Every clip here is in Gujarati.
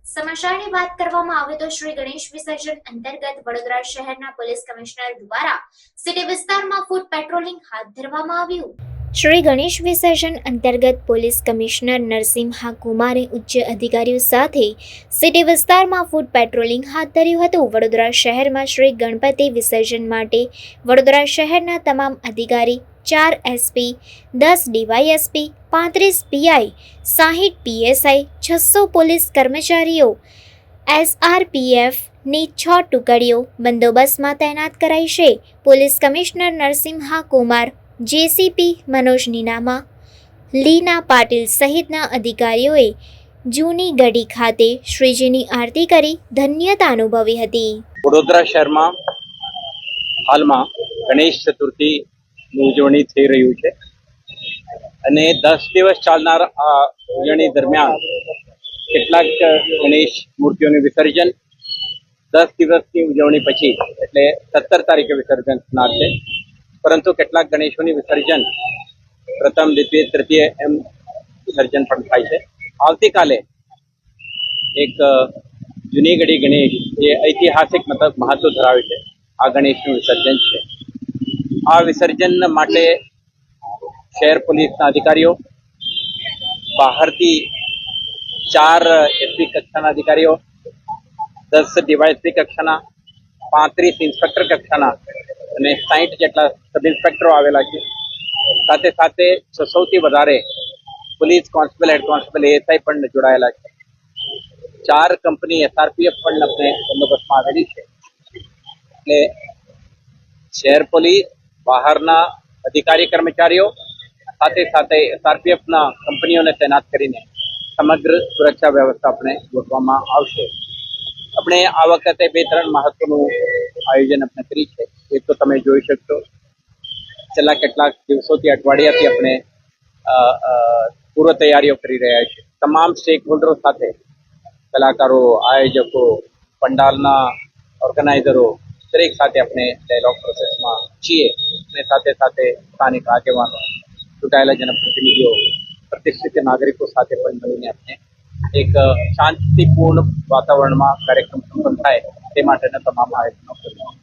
સમાચારની વાત કરવામાં આવે તો શ્રી ગણેશ વિસર્જન અંતર્ગત વડોદરા શહેરના પોલીસ કમિશનર દ્વારા સિટી વિસ્તારમાં ફૂટ પેટ્રોલિંગ હાથ ધરવામાં આવ્યું। શ્રી ગણેશ વિસર્જન અંતર્ગત પોલીસ કમિશનર નરસિમ્હા કુમારે ઉચ્ચ અધિકારીઓ સાથે સિટી વિસ્તારમાં ફૂટ પેટ્રોલિંગ હાથ ધર્યું હતું। વડોદરા શહેરમાં શ્રી ગણપતિ વિસર્જન માટે વડોદરા શહેરના તમામ અધિકારી 4 SP, 10 DYSP, 35 PI, 60 PSI, 600 police કર્મચારીઓ, એસઆરપીએફની 6 ટુકડીઓ બંદોબસ્તમાં તૈનાત કરાઈ છે। Police commissioner Narasimha Kumar, JCP Manoj Ninama, Leena Patil સહિતના અધિકારીઓએ જૂની ગઢી ખાતે શ્રીજીની આરતી કરી ધન્યતા અનુભવી હતી। વડોદરા શહેરમાં હાલમાં ગણેશ ચતુર્થીની ઉજવણી થઈ રહ્યું છે અને 10 દિવસ ચાલનાર આ ઉજવણી દરમિયાન કેટલાક ગણેશ મૂર્તિઓનું વિસર્જન 10 દિવસની ઉજવણી પછી એટલે 17 તારીખે વિસર્જન થનાર છે, પરંતુ કેટલાક ગણેશોની વિસર્જન પ્રથમ, દ્વિતીય, તૃતીય એમ વિસર્જન પણ થાય છે। આવતીકાલે એક જૂની ગઢી ગણેશ જે ઐતિહાસિક મહત્વ ધરાવે છે આ ગણેશનું વિસર્જન છે। આ વિસર્જન માટે શહેર પોલીસના અધિકારીઓ, બહારથી 4 એસપી કક્ષાના અધિકારીઓ, 10 ડીવાયએસપી કક્ષાના, 35 ઇન્સ્પેક્ટર કક્ષાના અને 60 જેટલા સબ ઇન્સ્પેક્ટરો આવેલા છે। સાથે સાથે 600થી વધારે police constable, head constable, ASI પણ જોડાયેલા છે। 4 કંપની એસઆરપીએફ પણ આપણે બંદોબસ્તમાં આવેલી છે। એટલે શહેર પોલીસ, બહારના અધિકારી કર્મચારીઓ સાથે સાથે એસઆરપીએફના કંપનીઓને તૈનાત કરીને સમગ્ર સુરક્ષા વ્યવસ્થા આપણે ગોઠવવામાં આવશે। આપણે આ વખતે 2-3 મહત્વનું આયોજન આપણે કરી છે। એક તો તમે જોઈ શકશો, છેલ્લા કેટલાક દિવસોથી, અઠવાડિયાથી આપણે પૂર્વ તૈયારીઓ કરી રહ્યા છીએ। તમામ સ્ટેક હોલ્ડરો સાથે, કલાકારો, આયોજકો, પંડાલના ઓર્ગેનાઇઝરો દરેક સાથે આપણે ડાયલોગ પ્રોસેસમાં છીએ અને સાથે સાથે સ્થાનિક આગેવાનો, ચૂંટાયેલા જનપ્રતિનિધિઓ, પ્રતિષ્ઠિત નાગરિકો સાથે પણ મળીને આપણે એક શાંતિપૂર્ણ વાતાવરણમાં કાર્યક્રમ સંપન્ન થાય તે માટેના તમામ આયોજનો કર્યા।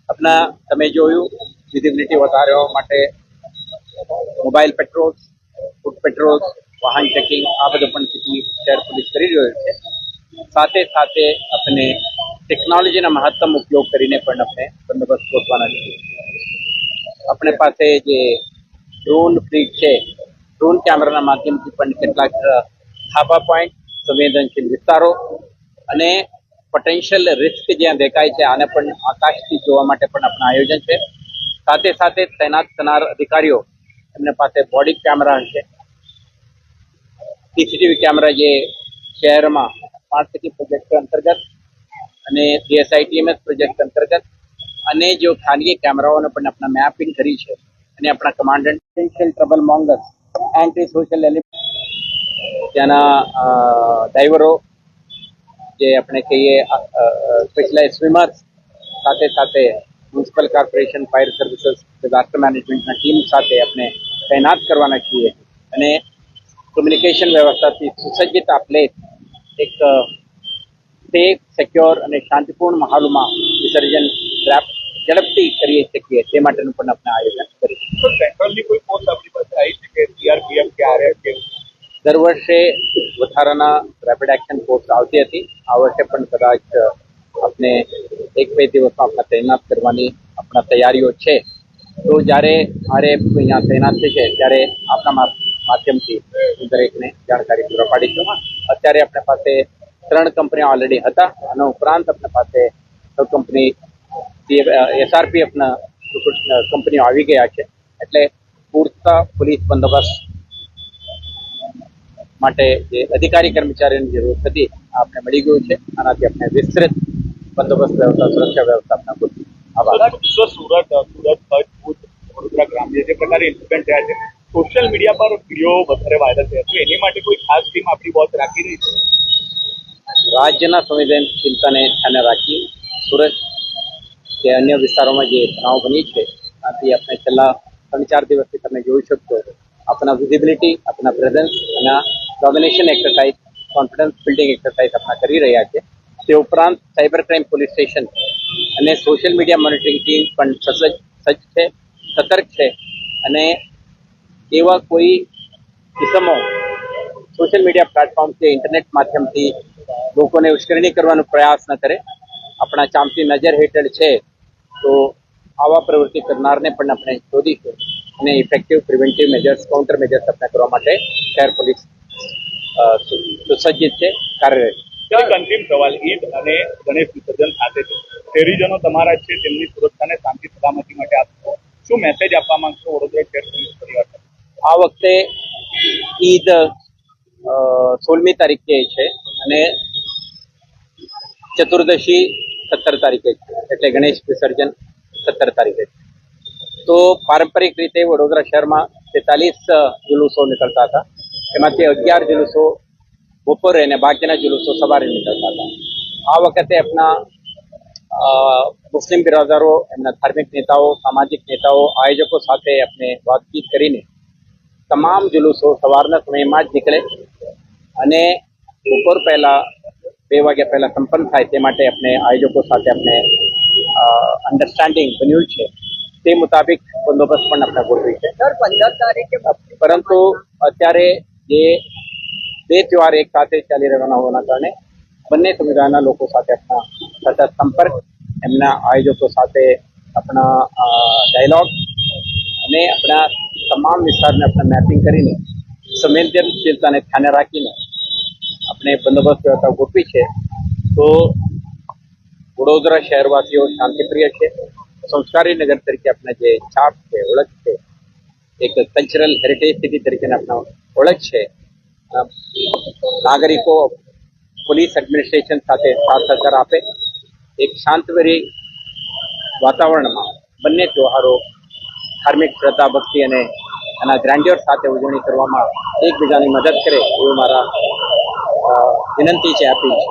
આપણા તમે જોયું, વિઝિબિલિટી વધારવા માટે મોબાઈલ પેટ્રોલ્સ, ફૂટ પેટ્રોલ્સ, વાહન ચેકિંગ આ બધું પણ સિટી શહેર પોલીસ કરી રહ્યું છે। સાથે સાથે આપણે ટેકનોલોજીના મહત્તમ ઉપયોગ કરીને પણ આપણે બંદોબસ્ત ગોઠવવાના છીએ। આપણે પાસે જે ડ્રોન ફ્લીટ છે, ડ્રોન કેમેરાના માધ્યમથી પણ કેટલાક થાપા પોઈન્ટ, સંવેદનશીલ વિસ્તારો અને પોટેન્શિયલ રિસ્ક જ્યાં દેખાય છે આને પણ આકાશથી જોવા માટે પણ આપણા આયોજન છે। સાથે સાથે તૈનાત થનાર અધિકારીઓ, એમને પાસે બોડી કેમેરા હશે, સીસીટીવી કેમેરા જે શહેરમાં સ્માર્ટ સિટી પ્રોજેક્ટ અંતર્ગત અને સીએસઆઈટીએમએસ પ્રોજેક્ટ અંતર્ગત અને જો ખાનગી કેમેરાઓને પણ આપણા મેપિંગ કરી છે અને આપણા commandant potential trouble mongers, anti social element, ત્યાંના ડ્રાઈવરો જે આપણે કહીએ સ્પેશિયલાઇઝ સ્વિમર્સ, સાથે સાથે municipal corporation, fire services, disaster મેનેજમેન્ટના ટીમ સાથે આપણે તૈનાત કરવાના છીએ અને કમ્યુનિકેશન વ્યવસ્થાથી સુસજ્જિત આપણે એક સેફ, સિક્યોર અને શાંતિપૂર્ણ માહોલમાં વિસર્જન ઝડપથી કરી શકીએ તે માટેનું પણ આપણે આયોજન કરીશું। સેન્ટ્રલની કોઈ ફોર્સ આપણી પાસે આવી છે કે સીઆરપીએફ કે આરએએફ? દર વર્ષે વધારાના રેપિડ એક્શન ફોર્સ આવતી હતી, આ વર્ષે પણ કદાચ આપણે 1-2 દિવસમાં આપણા તૈનાત કરવાની આપણા તૈયારીઓ છે। તો જ્યારે આરએએફ અહીંયા તૈનાત થશે ત્યારે આપણા માધ્યમથી દરેકને જાણકારી પૂરા પાડીશું। અત્યારે આપણી પાસે 3 કંપનીઓ ઓલરેડી હતા, આના ઉપરાંત આપણી પાસે કંપની એસઆરપીએફના કંપનીઓ આવી ગયા છે। એટલે પૂરતા પોલીસ બંદોબસ્ત માટે જે અધિકારી કર્મચારીઓની જરૂર હતી આપણે મળી ગયું છે। આનાથી આપણે વિસ્તૃત બંદોબસ્ત વ્યવસ્થા, સુરક્ષા વ્યવસ્થા આપણા પૂરી। આભાર। સુરત, કચ્છ, ભુજ, વડોદરા ગ્રામ્ય જે પ્રકારે ઇન્સિડન્ટ થયા છે, સોશિયલ મીડિયા પર વિડીયો વધારે વાયરલ થયા છે, એની માટે કોઈ ખાસ ટીમ આપણી વોચ રાખી રહી છે? રાજ્યના સંવેદનશીલતાને ધ્યાને રાખી સુરત કે અન્ય વિસ્તારોમાં જે તણાવ બની છે, આથી આપણે છેલ્લા ત્રણ-ચાર દિવસથી તમે જોઈ શકશો આપણા વિઝિબિલિટી, આપણા પ્રેઝન્સ અને domination exercise, confidence building exercise આપણા કરી રહ્યા છે. તે ઉપરાંત સાયબર ક્રાઇમ પોલીસ સ્ટેશન અને સોશિયલ મીડિયા મોનિટરિંગ ટીમ પણ સજ્જ છે, સતર્ક છે અને એવા કોઈ કિસ્સામાં સોશિયલ મીડિયા પ્લેટફોર્મ કે ઇન્ટરનેટ માધ્યમથી લોકોને ઉશ્કેરણી કરવાનો પ્રયાસ ન કરે. આપણા ચાંપતી નજર હેઠળ છે, તો આવા પ્રવૃત્તિ કરનારને પણ આપણે શોધીશું અને effective preventive measures, counter measures આપણે કરવા માટે શહેર પોલીસ સુસજ્જિત છે, કાર્યરત છે. એક અંતિમ સવાલ, ઈદ અને ગણેશ વિસર્જન સાથે છે, શહેરીજનો તમારા છે, તેમની સુરક્ષા અને શાંતિ સલામતી માટે આપ શું મેસેજ આપવા માંગશો વડોદરા શહેર પોલીસ પરિવાર? આ વખતે ઈદ 16મી તારીખે છે અને ચતુર્દશી 17 તારીખે છે, એટલે ગણેશ વિસર્જન 17 તારીખે છે. તો પારંપરિક રીતે વડોદરા શહેરમાં 43 જુલુસો નીકળતા હતા. એમાંથી 11 જુલુસો બપોરે અને બાકીના જુલુસો સવારે નીકળતા હતા. આ વખતે આપણા મુસ્લિમ બિરાદરો, એમના ધાર્મિક નેતાઓ, સામાજિક નેતાઓ, આયોજકો સાથે આપણે વાતચીત કરીને તમામ જુલુસો સવારના સમયમાં જ નીકળે અને બપોર પહેલા 2 વાગ્યા પહેલા સંપન્ન થાય તે માટે આપણે આયોજકો સાથે આપણે અન્ડરસ્ટેન્ડિંગ બન્યું છે. તે મુતાબિક બંદોબસ્ત પણ આપણે ગોઠવી છે. 15 તારીખે પરંતુ અત્યારે જે બે તહેવાર એક સાથે ચાલી રહેવાના હોવાના કારણે બંને સમુદાયના લોકો સાથે આપણા સતત સંપર્ક, એમના આયોજકો સાથે આપણા ડાયલોગ અને આપણા તમામ વિસ્તારને આપણે મેપિંગ કરીને સંવેદનશીલતાને ધ્યાને રાખીને આપણે બંદોબસ્ત વ્યવસ્થા ગોઠવી છે. તો વડોદરા શહેરવાસીઓ શાંતિપ્રિય છે, સંસ્કારી નગર તરીકે આપણે જે છાપ છે, ઓળખ છે, એક કલ્ચરલ હેરિટેજ સિટી તરીકે આપણા ઓળખ છે. નાગરિકો પોલીસ એડમિનિસ્ટ્રેશન સાથે સાથ સહકાર આપે, એક શાંતભરી વાતાવરણમાં બંને તહેવારો ધાર્મિક શ્રદ્ધા, ભક્તિ અને એના ગ્રેન્ડ્યોર સાથે ઉજવણી કરવામાં એકબીજાની મદદ કરે એવું મારા વિનંતી છે, અપીલ છે.